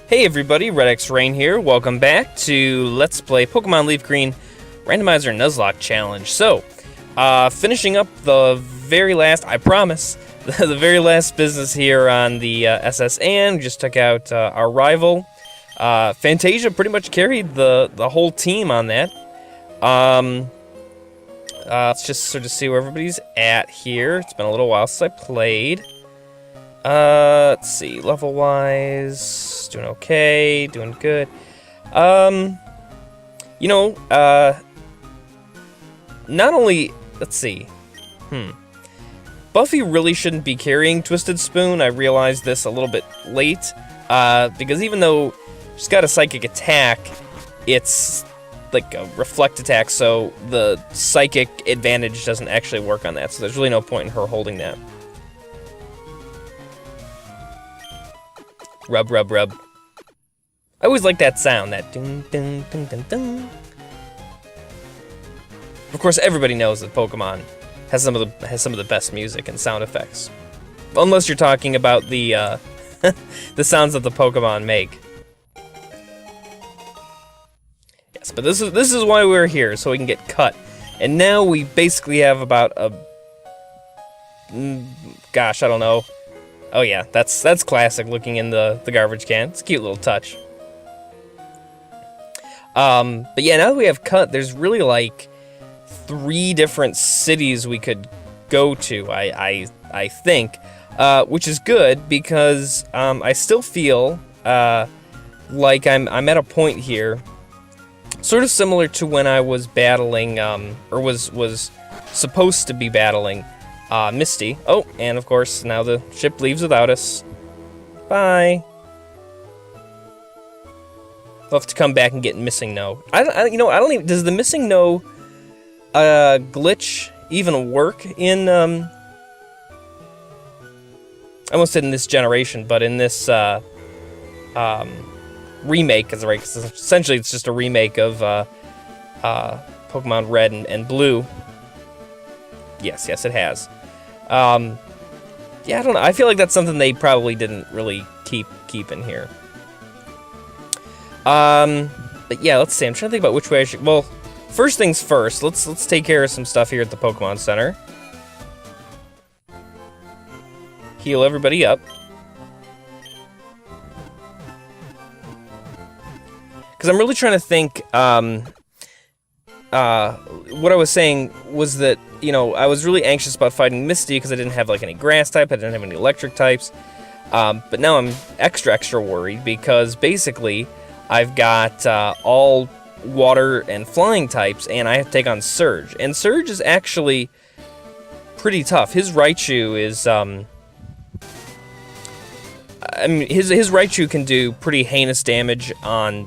Hey everybody, Red Rain here. Welcome back to Let's Play Pokemon LeafGreen Randomizer Nuzlocke Challenge. So, finishing up the very last, I promise, the very last business here on the SSN. We just took out our rival. Fantasia pretty much carried the whole team on that. Let's just sort of see where everybody's at here. It's been a little while since I played. Let's see, level-wise, doing okay, doing good. Not only, let's see, Buffy really shouldn't be carrying Twisted Spoon. I realized this a little bit late, because even though she's got a psychic attack, it's like a reflect attack, so the psychic advantage doesn't actually work on that, so there's really no point in her holding that. Rub, rub, rub. I always like that sound, that ding, ding, ding, ding, ding. Of course, everybody knows that Pokemon has some of the best music and sound effects, unless you're talking about the the sounds that the Pokemon make. Yes, but this is why we're here, so we can get cut. And now we basically have about a gosh, I don't know. Oh yeah, that's classic looking in the garbage can. It's a cute little touch. But yeah, now that we have cut, there's really like 3 different cities we could go to, I think, which is good because I still feel like I'm at a point here, sort of similar to when I was battling, or was supposed to be battling Misty. Oh, and of course, now the ship leaves without us. Bye. We'll have to come back and get Missing No. I don't even, does the Missing No glitch even work in, I almost said in this generation, but in this, remake, because essentially it's just a remake of, Pokemon Red and Blue. Yes, it has. Yeah, I don't know. I feel like that's something they probably didn't really keep in here. But yeah, let's see. I'm trying to think about which way I should. Well, first things first. Let's take care of some stuff here at the Pokemon Center. Heal everybody up. Because I'm really trying to think. What I was saying was that, I was really anxious about fighting Misty because I didn't have, like, any grass type, I didn't have any electric types, but now I'm extra worried because, basically, I've got, all water and flying types, and I have to take on Surge, and Surge is actually pretty tough. His Raichu is, his Raichu can do pretty heinous damage on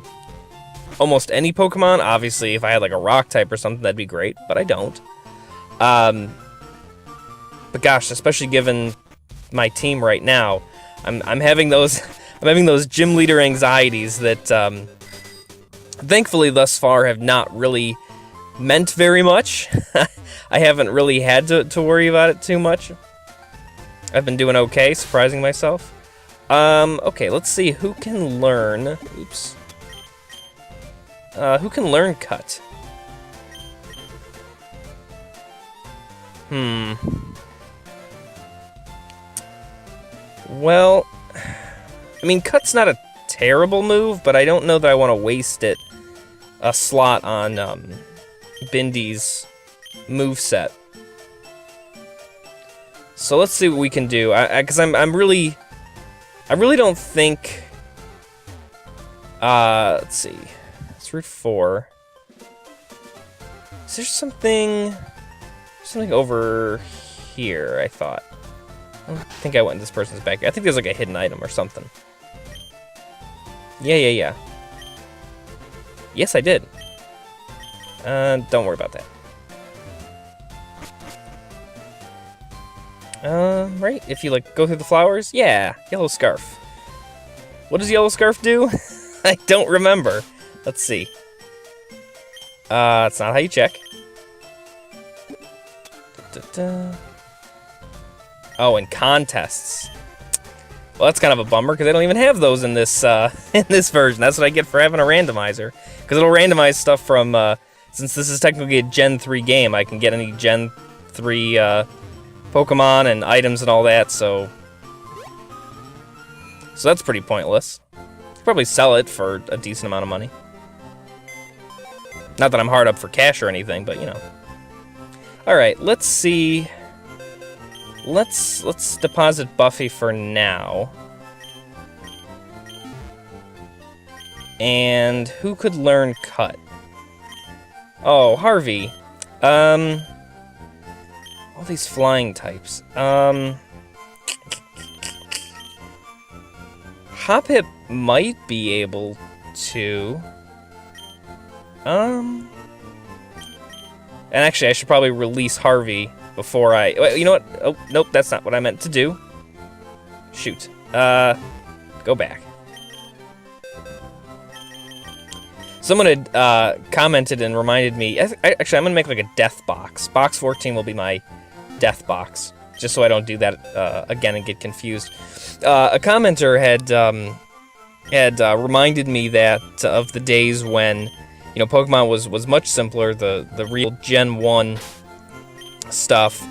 almost any Pokemon. Obviously, if I had like a rock type or something, that'd be great, but I don't. But gosh, especially given my team right now, I'm having those gym leader anxieties that thankfully thus far have not really meant very much. I haven't really had to worry about it too much. I've been doing okay, surprising myself. Okay, let's see who can learn. Oops. Who can learn Cut? Well, I mean, Cut's not a terrible move, but I don't know that I want to waste a slot on Bindy's moveset. So let's see what we can do. Because I really don't think. Let's see. Route 4. Is there something over here, I thought? I don't think I went in this person's back. I think there's like a hidden item or something. Yeah. Yes, I did. Don't worry about that. Right? If you, like, go through the flowers? Yeah, Yellow Scarf. What does Yellow Scarf do? I don't remember. Let's see. It's not how you check. Oh, in contests. Well, that's kind of a bummer, because I don't even have those in this in this version. That's what I get for having a randomizer. Because it'll randomize stuff from, since this is technically a Gen 3 game, I can get any Gen 3 Pokemon and items and all that, so that's pretty pointless. Probably sell it for a decent amount of money. Not that I'm hard up for cash or anything, but, you know. Alright, let's see... Let's deposit Buffy for now. And who could learn Cut? Oh, Harvey. All these flying types. Hoppip might be able to. And actually, I should probably release Harvey before I... You know what? Oh, nope, that's not what I meant to do. Shoot. Go back. Someone had commented and reminded me... Actually, I'm going to make like a death box. Box 14 will be my death box. Just so I don't do that again and get confused. A commenter had reminded me that of the days when, you know, Pokemon was much simpler. The real Gen 1 stuff,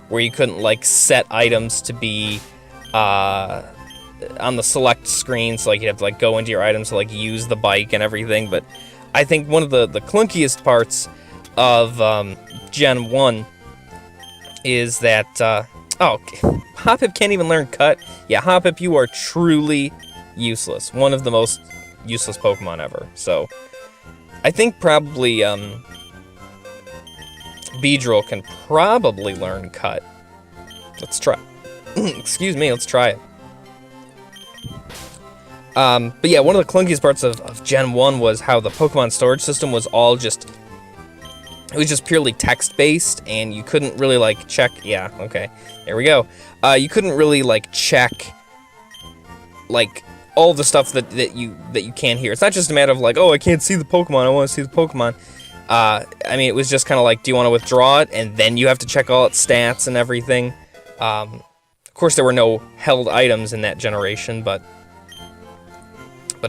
where you couldn't like set items to be on the select screen, so like you'd have to like go into your items to like use the bike and everything. But I think one of the clunkiest parts of Gen 1 is that oh, Hoppip can't even learn Cut. Yeah, Hoppip, you are truly useless. One of the most useless Pokemon ever. So I think probably Beedrill can probably learn Cut. Let's try. Excuse me, let's try it. But yeah, one of the clunkiest parts of Gen 1 was how the Pokemon storage system was all just... It was just purely text-based, and you couldn't really, like, check... Yeah, okay, there we go. You couldn't really, like, check, like, all the stuff that you can hear. It's not just a matter of, like, oh, I can't see the Pokemon, I want to see the Pokemon. I mean, it was just kind of like, do you want to withdraw it? And then you have to check all its stats and everything. Of course, there were no held items in that generation, but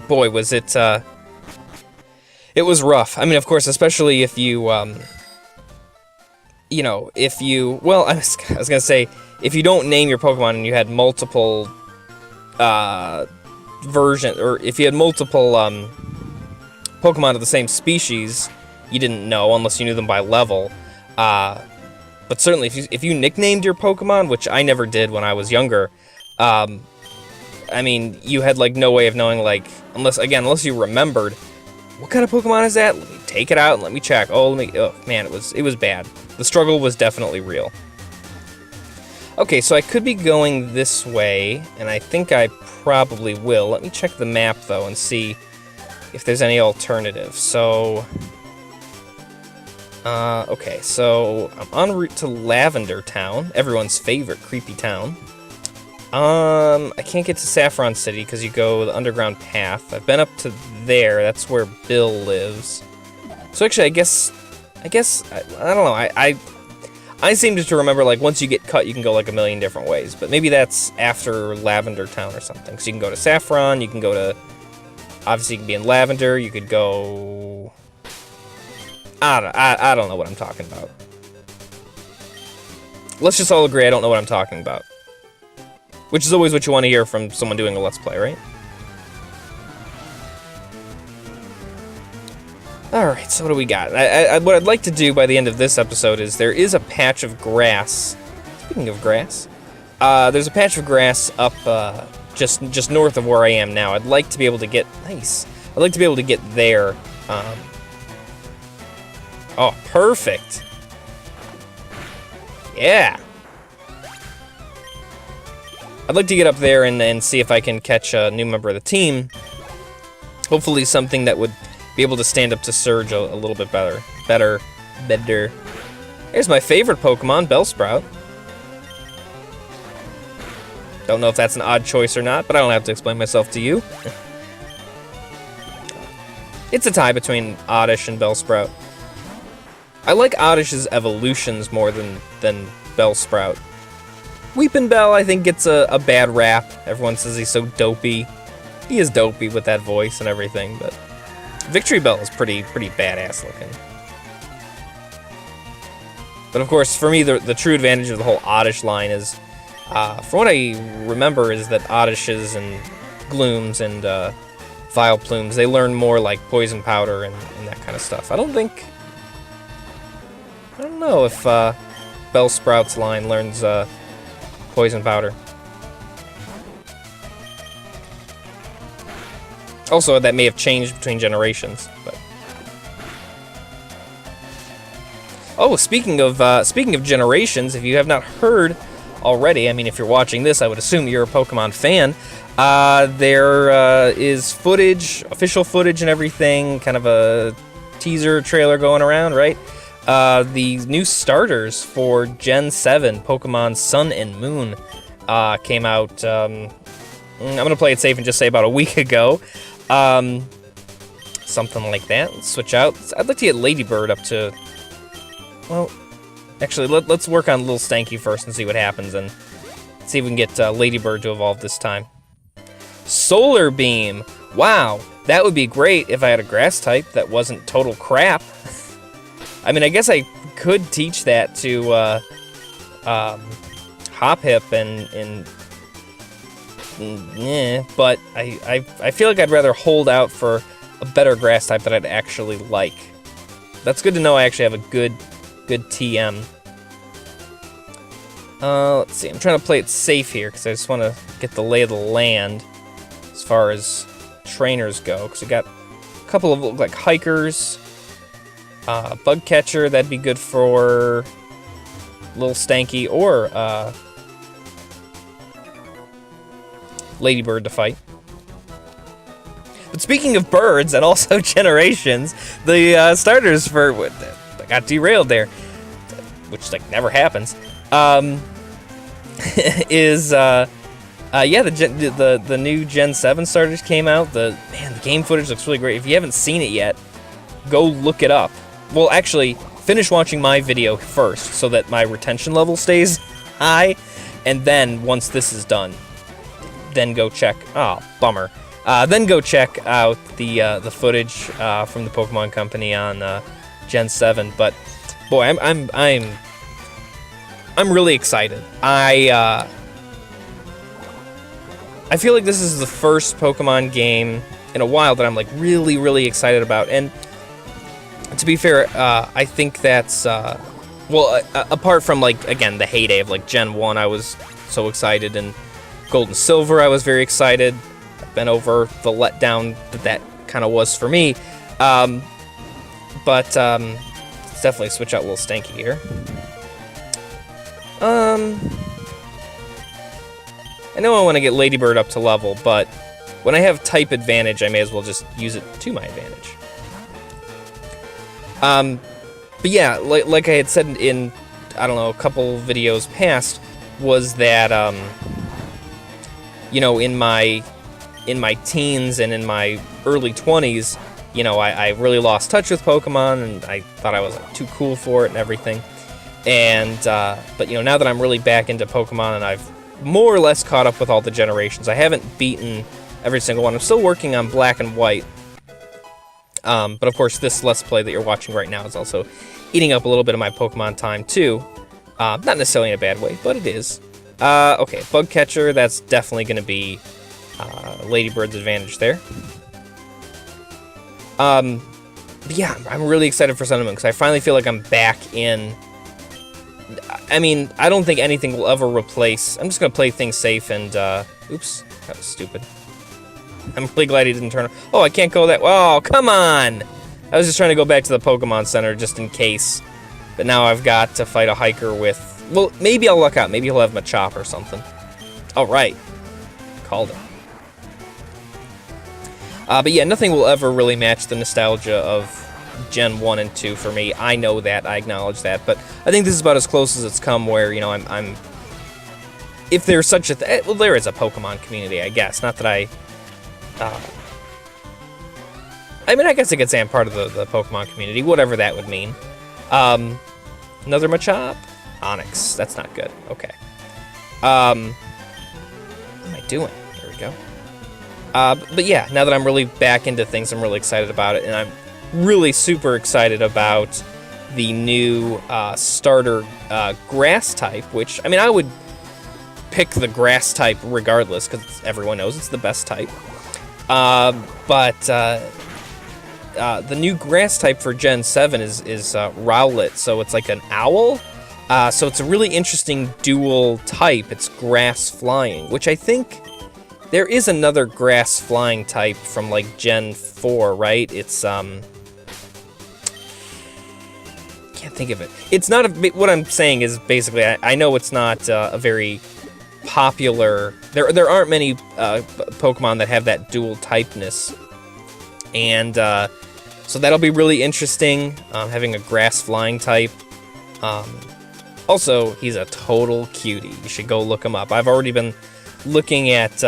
boy, was it... It was rough. I mean, of course, especially if you, you know, if you... Well, I was gonna say, if you don't name your Pokemon and you had multiple, version... Or if you had multiple, Pokemon of the same species, you didn't know, unless you knew them by level. But certainly, if you nicknamed your Pokemon, which I never did when I was younger, I mean, you had, like, no way of knowing, like... Unless you remembered... What kind of Pokemon is that? Let me take it out and let me check. Oh, man, it was bad. The struggle was definitely real. Okay, so I could be going this way, and I think I probably will. Let me check the map, though, and see if there's any alternative. So, okay, so I'm en route to Lavender Town, everyone's favorite creepy town. I can't get to Saffron City because you go the underground path. I've been up to there. That's where Bill lives. So actually, I guess I don't know. I seem to remember, like, once you get cut, you can go, like, a million different ways. But maybe that's after Lavender Town or something. So you can go to Saffron, you can go to... Obviously, you can be in Lavender, you could go... I don't know what I'm talking about. Let's just all agree I don't know what I'm talking about. Which is always what you want to hear from someone doing a Let's Play, right? Alright, so what do we got? What I'd like to do by the end of this episode is there is a patch of grass. Speaking of grass, there's a patch of grass up just north of where I am now. I'd like to be able to get... Nice. I'd like to be able to get there. Oh, perfect. Yeah. I'd like to get up there and see if I can catch a new member of the team. Hopefully something that would be able to stand up to Surge a little bit better. Better. Here's my favorite Pokemon, Bellsprout. Don't know if that's an odd choice or not, but I don't have to explain myself to you. It's a tie between Oddish and Bellsprout. I like Oddish's evolutions more than Bellsprout. Weepinbell, I think, gets a bad rap. Everyone says he's so dopey. He is dopey with that voice and everything, but Victory Bell is pretty badass looking. But of course, for me, the true advantage of the whole Oddish line is, from what I remember, is that Oddishes and Glooms and Vileplumes, they learn more like Poison Powder and that kind of stuff. I don't know if Bellsprout's line learns Poison Powder. Also, that may have changed between generations, but... Oh, speaking of generations, if you have not heard already, I mean, if you're watching this, I would assume you're a Pokemon fan. There is footage, official footage and everything, kind of a teaser trailer going around, right? The new starters for Gen 7 Pokemon Sun and Moon came out, I'm going to play it safe and just say about a week ago. Something like that. Let's switch out. I'd like to get Ladybird up to... Well, actually, let's work on Little Stanky first and see what happens, and see if we can get Ladybird to evolve this time. Solar Beam! Wow, that would be great if I had a grass type that wasn't total crap. I mean, I guess I could teach that to Hoppip and but I feel like I'd rather hold out for a better grass type that I'd actually like. That's good to know I actually have a good TM. Let's see, I'm trying to play it safe here because I just want to get the lay of the land as far as trainers go, because we got a couple of, look like, hikers, bug catcher, that'd be good for Little Stanky, or Ladybird to fight. But speaking of birds and also generations, the starters for... I got derailed there, which, like, never happens, is, yeah, the new Gen 7 starters came out. The game footage looks really great. If you haven't seen it yet, go look it up. Well, actually, finish watching my video first so that my retention level stays high, and then, once this is done, then go check... Oh, bummer. Then go check out the footage from the Pokemon Company on Gen 7. But boy, I'm really excited. I feel like this is the first Pokemon game in a while that I'm like really excited about. And to be fair, I think that's well, apart from, like, again, the heyday of like Gen 1, I was so excited, and Gold and Silver, I was very excited. I've been over the letdown that kind of was for me. But let's definitely switch out Little Stanky here. I know I want to get Ladybird up to level, but when I have type advantage, I may as well just use it to my advantage. But yeah, like I had said in, I don't know, a couple videos past, was that, you know, in my teens and in my early 20s, you know, I really lost touch with Pokemon, and I thought I was, like, too cool for it and everything. And, but, you know, now that I'm really back into Pokemon and I've more or less caught up with all the generations, I haven't beaten every single one. I'm still working on Black and White. But, of course, this Let's Play that you're watching right now is also eating up a little bit of my Pokemon time, too. Not necessarily in a bad way, but it is. Okay, Bug Catcher, that's definitely going to be Ladybird's advantage there. But yeah, I'm really excited for Sun and Moon, because I finally feel like I'm back in... I mean, I don't think anything will ever replace... I'm just going to play things safe and... Oops, that was stupid. I'm really glad he didn't turn... Oh, I can't go that... Oh, come on! I was just trying to go back to the Pokemon Center just in case. But now I've got to fight a hiker with... Well, maybe I'll luck out. Maybe he'll have Machop or something. All right. Called it. But yeah, nothing will ever really match the nostalgia of Gen 1 and 2 for me. I know that. I acknowledge that. But I think this is about as close as it's come where, you know, I'm if there's such a thing... Well, there is a Pokemon community, I guess. Not that I mean, I guess I could say I'm part of the Pokemon community, whatever that would mean. Another Machop? Onyx. That's not good. Okay. What am I doing? There we go. But yeah, now that I'm really back into things, I'm really excited about it, and I'm really super excited about the new starter grass type, which, I mean, I would pick the grass type regardless, because everyone knows it's the best type. But the new grass type for Gen 7 is Rowlet, so it's like an owl. So it's a really interesting dual type. It's grass flying, which I think there is another grass flying type from like Gen 4, right? It's can't think of it. It's not what I'm saying is basically I know it's not a very popular. There aren't many Pokemon that have that dual typeness, and so that'll be really interesting. Having a grass flying type. Also, he's a total cutie. You should go look him up. I've already been looking at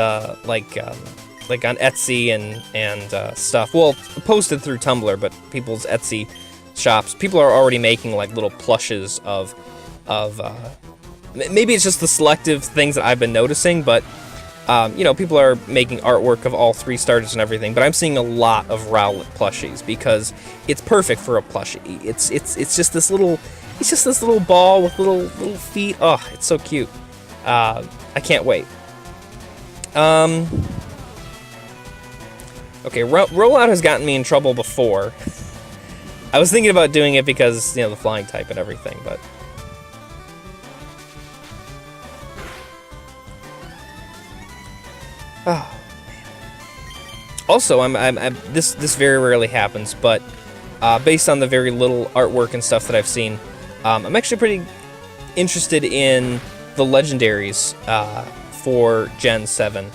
like on Etsy and stuff. Well, posted through Tumblr, but people's Etsy shops. People are already making like little plushes of maybe it's just the selective things that I've been noticing, but you know, people are making artwork of all 3 starters and everything. But I'm seeing a lot of Rowlet plushies because it's perfect for a plushie. It's just this little. It's just this little ball with little feet. Oh, it's so cute. I can't wait. Okay, rollout has gotten me in trouble before. I was thinking about doing it because, you know, the flying type and everything, but oh man. Also, this very rarely happens, but based on the very little artwork and stuff that I've seen, I'm actually pretty interested in the legendaries for Gen 7.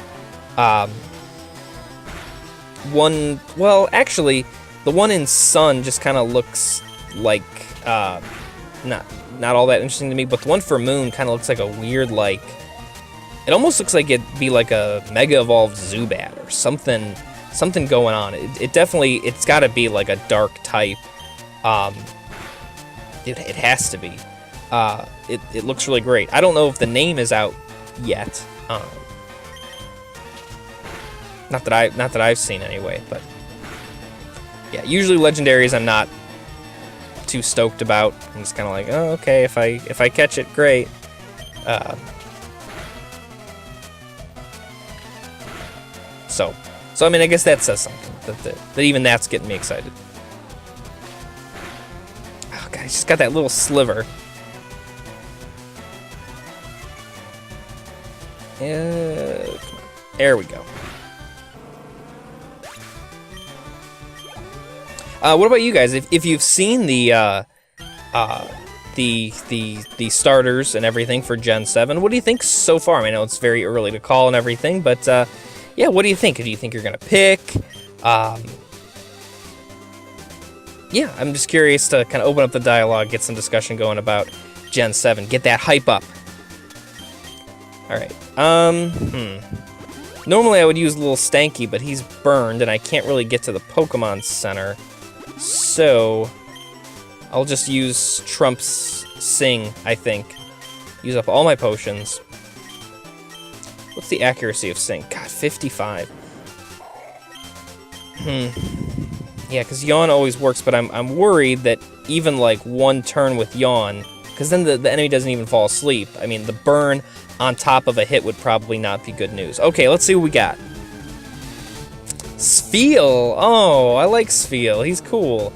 Well, actually, the one in Sun just kind of looks like not all that interesting to me, but the one for Moon kind of looks like a weird, like, it almost looks like it'd be like a Mega Evolved Zubat or something going on. It's got to be like a dark type. It has to be. It looks really great. I don't know if the name is out yet. Not that I've seen anyway, but yeah, usually legendaries I'm not too stoked about. I'm just kind of like, oh, okay, if I catch it, great. So I mean, I guess that says something that even that's getting me excited. Oh god, he's just got that little sliver. Come on. There we go. What about you guys? If you've seen the starters and everything for Gen 7, what do you think so far? I mean, I know it's very early to call and everything, but yeah, what do you think? Do you think you're gonna pick? Yeah, I'm just curious to kind of open up the dialogue, get some discussion going about Gen 7, get that hype up. All right. Normally I would use a little Stanky, but he's burned, and I can't really get to the Pokemon Center. So I'll just use Trump's Sing, I think. Use up all my potions. What's the accuracy of Sing? God, 55. Yeah, because Yawn always works, but I'm worried that even like one turn with Yawn, because then the enemy doesn't even fall asleep. I mean, the burn on top of a hit would probably not be good news. Okay, let's see what we got. Spheal. Oh, I like Spheal. He's cool.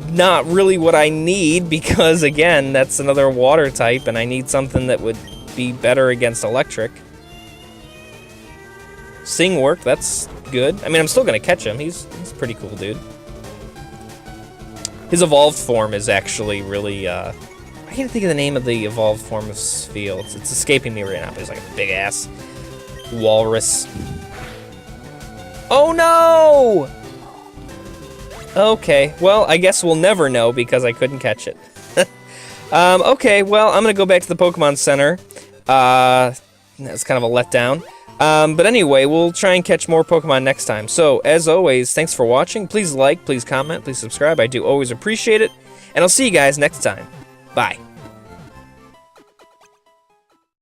Not really what I need because, again, that's another water type, and I need something that would be better against electric. Sing worked. That's good. I mean, I'm still going to catch him. He's a pretty cool dude. His evolved form is actually really... I can't think of the name of the evolved form of Spheal. It's escaping me right now, but he's like a big-ass walrus. Oh, no! Okay, well, I guess we'll never know because I couldn't catch it. Okay, well, I'm going to go back to the Pokemon Center. That's kind of a letdown. But anyway, we'll try and catch more Pokemon next time. So, as always, thanks for watching. Please like, please comment, please subscribe. I do always appreciate it. And I'll see you guys next time. Bye.